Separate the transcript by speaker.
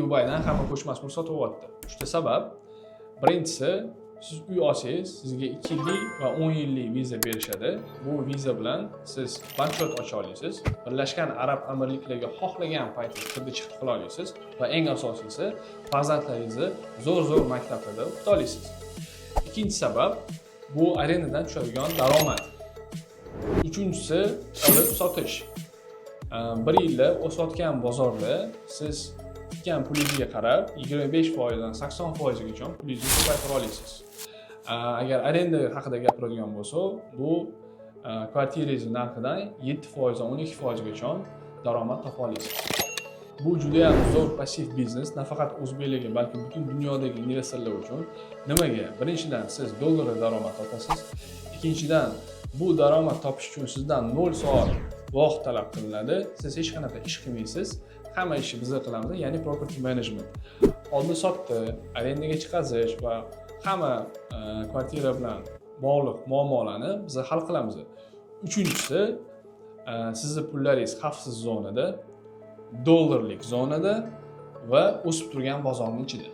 Speaker 1: Dubaydan hamma ko'chmas mulk sotyapti. Uchta sabab. Birinchisi, siz uy olsangiz, sizga 2 yillik va 10 yillik viza berishadi. Bu viza bilan siz bank ocha olasiz. Birlashgan Arab Amirliklariga xohlagan paytda kirdi chiqib qila olasiz va eng asosiysi, farzandlaringizni zo'r maktablarda o'qita olasiz. Ikkinchi sabab, bu arendadan tushadigan daromad. Uchinchisi, olib sotish. Bir yilda o'sayotgan bozorda siz tikkan pulingizga qarab 25% dan 80% gacha pulingizni ko'paytira olasiz. Agar arenda haqida gapiradigan bo'lsak, bu kvartirangiz narxidan 7% dan 12% gacha daromad topa olasiz. Bu juda ham zo'r passiv biznes, nafaqat o'zbeklarga, balki butun dunyodagi investorlar uchun. Nimaga? Birinchidan, siz dollarda daromad topasiz. Ikkinchidan, bu daromad topish uchun sizdan 0 soat vaqt talab qilinadi. Siz hech qanaqa ish qilmaysiz. Hamma ishni biz qilamiz, ya'ni property management. Oldi sotdi, arendaga chiqazish va hamma kvartira bilan bog'liq muammolarni biz hal qilamiz. Uchinchisi, sizning pullaringiz xavfsiz zonada, dollarlik zonada va o'sib turgan bozorning ichida.